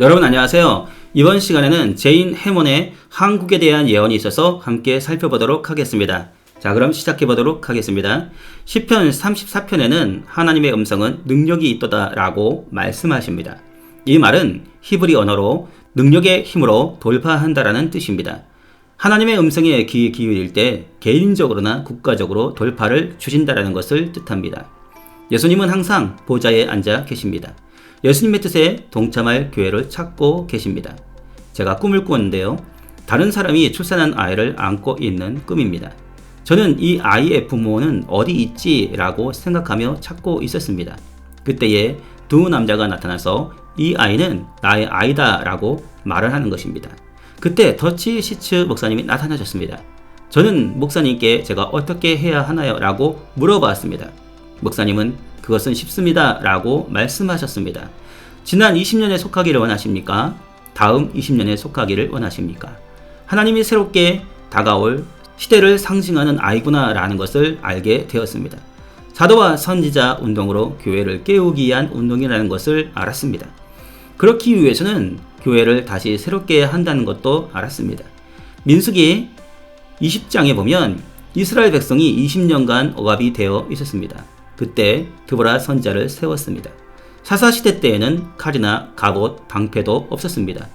여러분 안녕하세요. 이번 시간에는 제인 해몬의 한국에 대한 예언이 있어서 함께 살펴보도록 하겠습니다. 자, 그럼 시작해 보도록 하겠습니다. 시편 34편에는 하나님의 음성은 능력이 있도다 라고 말씀하십니다. 이 말은 히브리 언어로 능력의 힘으로 돌파한다라는 뜻입니다. 하나님의 음성에 귀 기울일 때 개인적으로나 국가적으로 돌파를 주신다라는 것을 뜻합니다. 예수님은 항상 보좌에 앉아 계십니다. 예수님의 뜻에 동참할 교회를 찾고 계십니다. 제가 꿈을 꾸었는데요. 다른 사람이 출산한 아이를 안고 있는 꿈입니다. 저는 이 아이의 부모는 어디 있지? 라고 생각하며 찾고 있었습니다. 그때에 두 남자가 나타나서 이 아이는 나의 아이다 라고 말을 하는 것입니다. 그때 더치 시츠 목사님이 나타나셨습니다. 저는 목사님께 제가 어떻게 해야 하나요? 라고 물어봤습니다. 목사님은 그것은 쉽습니다 라고 말씀하셨습니다. 지난 20년에 속하기를 원하십니까? 다음 20년에 속하기를 원하십니까? 하나님이 새롭게 다가올 시대를 상징하는 아이구나 라는 것을 알게 되었습니다. 사도와 선지자 운동으로 교회를 깨우기 위한 운동이라는 것을 알았습니다. 그렇기 위해서는 교회를 다시 새롭게 한다는 것도 알았습니다. 민수기 20장에 보면 이스라엘 백성이 20년간 억압이 되어 있었습니다. 그때 드보라 선지자를 세웠습니다. 사사시대 때에는 칼이나 갑옷, 방패도 없었습니다.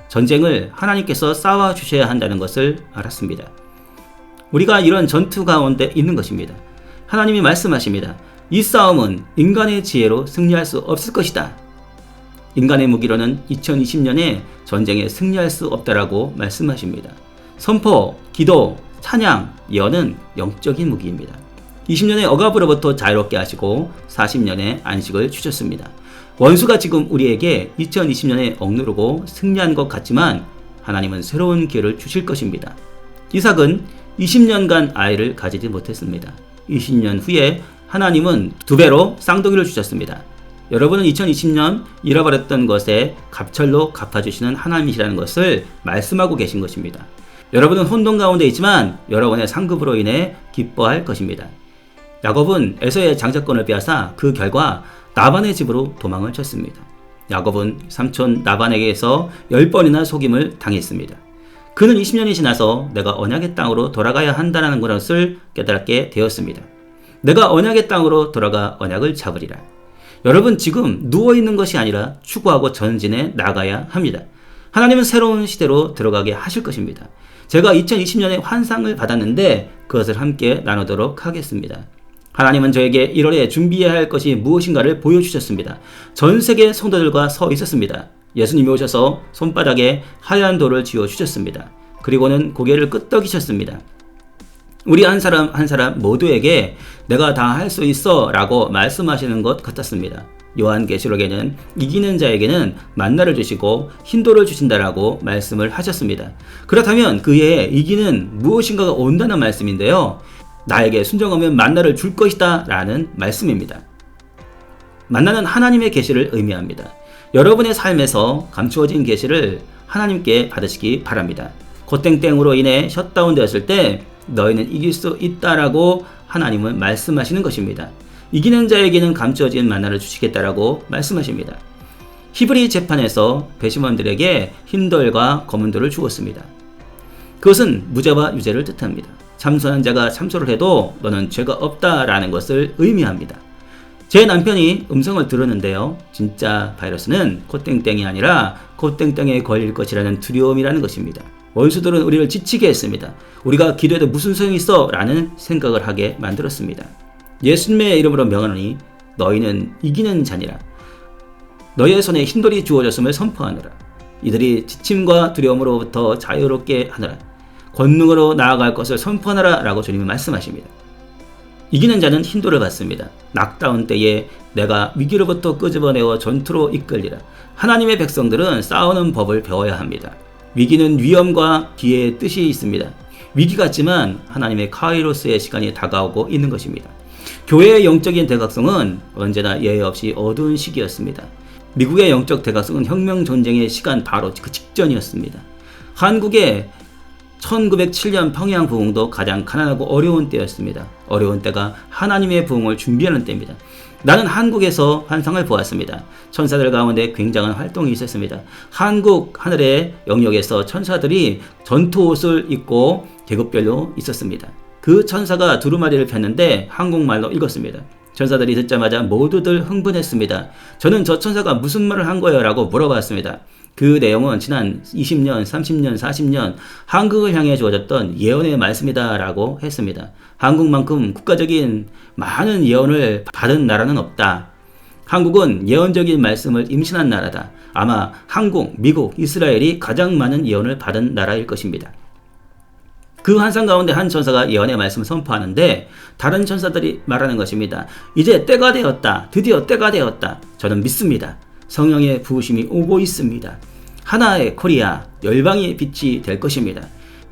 전쟁을 하나님께서 싸워주셔야 한다는 것을 알았습니다. 우리가 이런 전투 가운데 있는 것입니다. 하나님이 말씀하십니다. 이 싸움은 인간의 지혜로 승리할 수 없을 것이다. 인간의 무기로는 2020년에 전쟁에 승리할 수 없다라고 말씀하십니다. 선포, 기도, 찬양, 예언은 영적인 무기입니다. 20년의 억압으로부터 자유롭게 하시고 40년의 안식을 주셨습니다. 원수가 지금 우리에게 2020년에 억누르고 승리한 것 같지만 하나님은 새로운 기회를 주실 것입니다. 이삭은 20년간 아이를 가지지 못했습니다. 20년 후에 하나님은 2배로 쌍둥이를 주셨습니다. 여러분은 2020년 잃어버렸던 것에 갑절로 갚아주시는 하나님이시라는 것을 말씀하고 계신 것입니다. 여러분은 혼돈 가운데 있지만 여러분의 상급으로 인해 기뻐할 것입니다. 야곱은 에서의 장자권을 빼앗아 그 결과 나반의 집으로 도망을 쳤습니다. 야곱은 삼촌 나반에게서 10번이나 속임을 당했습니다. 그는 20년이 지나서 내가 언약의 땅으로 돌아가야 한다는 것을 깨닫게 되었습니다. 내가 언약의 땅으로 돌아가 언약을 잡으리라. 여러분 지금 누워있는 것이 아니라 추구하고 전진해 나가야 합니다. 하나님은 새로운 시대로 들어가게 하실 것입니다. 제가 2020년에 환상을 받았는데 그것을 함께 나누도록 하겠습니다. 하나님은 저에게 1월에 준비해야 할 것이 무엇인가를 보여주셨습니다. 전 세계 성도들과 서 있었습니다. 예수님이 오셔서 손바닥에 하얀 돌을 지어주셨습니다. 그리고는 고개를 끄덕이셨습니다. 우리 한 사람 한 사람 모두에게 내가 다 할 수 있어 라고 말씀하시는 것 같았습니다. 요한계시록에는 이기는 자에게는 만나를 주시고 흰돌을 주신다라고 말씀을 하셨습니다. 그렇다면 그의 이기는 무엇인가가 온다는 말씀인데요. 나에게 순종하면 만나를 줄 것이다 라는 말씀입니다. 만나는 하나님의 계시를 의미합니다. 여러분의 삶에서 감추어진 계시를 하나님께 받으시기 바랍니다. 고땡땡으로 인해 셧다운 되었을 때 너희는 이길 수 있다라고 하나님은 말씀하시는 것입니다. 이기는 자에게는 감추어진 만나를 주시겠다라고 말씀하십니다. 히브리 재판에서 배심원들에게 흰돌과 검은 돌을 주었습니다. 그것은 무죄와 유죄를 뜻합니다. 참소한 자가 참소를 해도 너는 죄가 없다라는 것을 의미합니다. 제 남편이 음성을 들었는데요. 진짜 바이러스는 코땡땡이 아니라 코땡땡에 걸릴 것이라는 두려움이라는 것입니다. 원수들은 우리를 지치게 했습니다. 우리가 기도해도 무슨 소용이 있어? 라는 생각을 하게 만들었습니다. 예수님의 이름으로 명하노니 너희는 이기는 자니라. 너희의 손에 흰돌이 주어졌음을 선포하노라. 이들이 지침과 두려움으로부터 자유롭게 하노라. 권능으로 나아갈 것을 선포하노라 라고 주님이 말씀하십니다. 이기는 자는 흰돌을 받습니다. 낙다운 때에 내가 위기로부터 끄집어내어 전투로 이끌리라. 하나님의 백성들은 싸우는 법을 배워야 합니다. 위기는 위험과 기회의 뜻이 있습니다. 위기 같지만 하나님의 카이로스의 시간이 다가오고 있는 것입니다. 교회의 영적인 대각성은 언제나 예외 없이 어두운 시기였습니다. 미국의 영적 대각성은 혁명 전쟁의 시간 바로 그 직전이었습니다. 한국의 1907년 평양 부흥도 가장 가난하고 어려운 때였습니다. 어려운 때가 하나님의 부흥을 준비하는 때입니다. 나는 한국에서 환상을 보았습니다. 천사들 가운데 굉장한 활동이 있었습니다. 한국 하늘의 영역에서 천사들이 전투 옷을 입고 계급별로 있었습니다. 그 천사가 두루마리를 폈는데 한국말로 읽었습니다. 천사들이 듣자마자 모두들 흥분했습니다. 저는 저 천사가 무슨 말을 한 거예요? 라고 물어봤습니다. 그 내용은 지난 20년, 30년, 40년 한국을 향해 주어졌던 예언의 말씀이다 라고 했습니다. 한국만큼 국가적인 많은 예언을 받은 나라는 없다. 한국은 예언적인 말씀을 임신한 나라다. 아마 한국, 미국, 이스라엘이 가장 많은 예언을 받은 나라일 것입니다. 그 환상 가운데 한 천사가 예언의 말씀을 선포하는데 다른 천사들이 말하는 것입니다. 이제 때가 되었다. 드디어 때가 되었다. 저는 믿습니다. 성령의 부으심이 오고 있습니다. 하나의 코리아, 열방의 빛이 될 것입니다.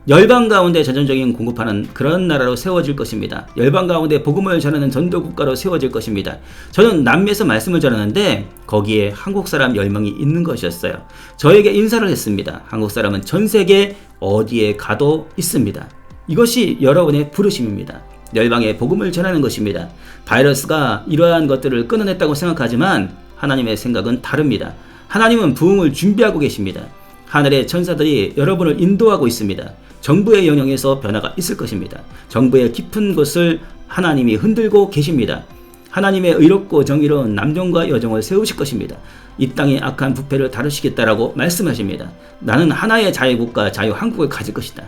열방 가운데 전전적인 공급하는 그런 나라로 세워질 것입니다. 열방 가운데 복음을 전하는 전도국가로 세워질 것입니다. 저는 남미에서 말씀을 전하는데 거기에 한국 사람 10명이 있는 것이었어요. 저에게 인사를 했습니다. 한국 사람은 전 세계 어디에 가도 있습니다. 이것이 여러분의 부르심입니다. 열방에 복음을 전하는 것입니다. 바이러스가 이러한 것들을 끊어냈다고 생각하지만 하나님의 생각은 다릅니다. 하나님은 부흥을 준비하고 계십니다. 하늘의 천사들이 여러분을 인도하고 있습니다. 정부의 영역에서 변화가 있을 것입니다. 정부의 깊은 곳을 하나님이 흔들고 계십니다. 하나님의 의롭고 정의로운 남종과 여종을 세우실 것입니다. 이 땅의 악한 부패를 다루시겠다라고 말씀하십니다. 나는 하나의 자유국가 자유한국을 가질 것이다.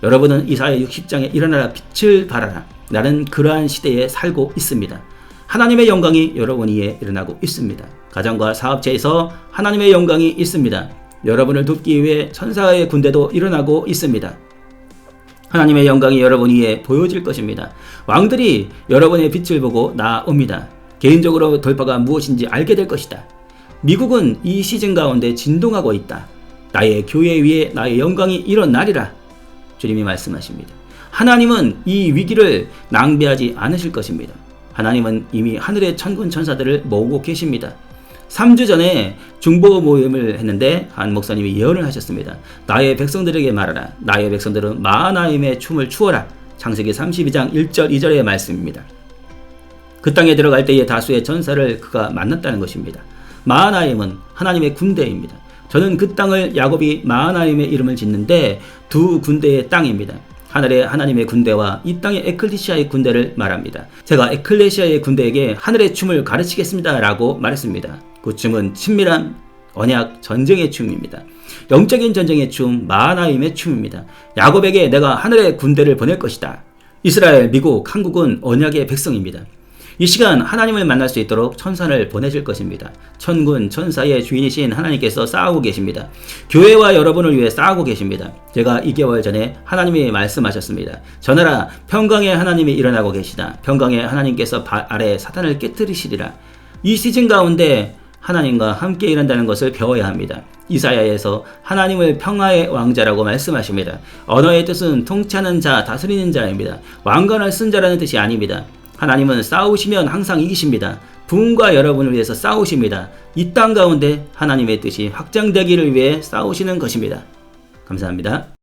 여러분은 이사야 60장에 일어나라 빛을 발하라. 나는 그러한 시대에 살고 있습니다. 하나님의 영광이 여러분 위에 일어나고 있습니다. 가정과 사업체에서 하나님의 영광이 있습니다. 여러분을 돕기 위해 천사의 군대도 일어나고 있습니다. 하나님의 영광이 여러분 위에 보여질 것입니다. 왕들이 여러분의 빛을 보고 나옵니다. 개인적으로 돌파가 무엇인지 알게 될 것이다. 미국은 이 시즌 가운데 진동하고 있다. 나의 교회 위에 나의 영광이 일어나리라. 주님이 말씀하십니다. 하나님은 이 위기를 낭비하지 않으실 것입니다. 하나님은 이미 하늘의 천군 천사들을 모으고 계십니다. 3주 전에 중보 모임을 했는데 한 목사님이 예언을 하셨습니다. 나의 백성들에게 말하라. 나의 백성들은 마하나임의 춤을 추어라. 창세기 32장 1절 2절의 말씀입니다. 그 땅에 들어갈 때에 다수의 전사를 그가 만났다는 것입니다. 마하나임은 하나님의 군대입니다. 저는 그 땅을 야곱이 마하나임의 이름을 짓는데 두 군대의 땅입니다. 하늘의 하나님의 군대와 이 땅의 에클레시아의 군대를 말합니다. 제가 에클레시아의 군대에게 하늘의 춤을 가르치겠습니다 라고 말했습니다. 그 춤은 친밀한 언약 전쟁의 춤입니다. 영적인 전쟁의 춤, 마하나임의 춤입니다. 야곱에게 내가 하늘의 군대를 보낼 것이다. 이스라엘, 미국, 한국은 언약의 백성입니다. 이 시간 하나님을 만날 수 있도록 천사를 보내실 것입니다. 천군, 천사의 주인이신 하나님께서 싸우고 계십니다. 교회와 여러분을 위해 싸우고 계십니다. 제가 2개월 전에 하나님이 말씀하셨습니다. 전하라, 평강의 하나님이 일어나고 계시다. 평강의 하나님께서 발 아래 사탄을 깨뜨리시리라. 이 시즌 가운데 하나님과 함께 일한다는 것을 배워야 합니다. 이사야에서 하나님을 평화의 왕자라고 말씀하십니다. 언어의 뜻은 통치하는 자, 다스리는 자입니다. 왕관을 쓴 자라는 뜻이 아닙니다. 하나님은 싸우시면 항상 이기십니다. 부흥과 여러분을 위해서 싸우십니다. 이 땅 가운데 하나님의 뜻이 확장되기를 위해 싸우시는 것입니다. 감사합니다.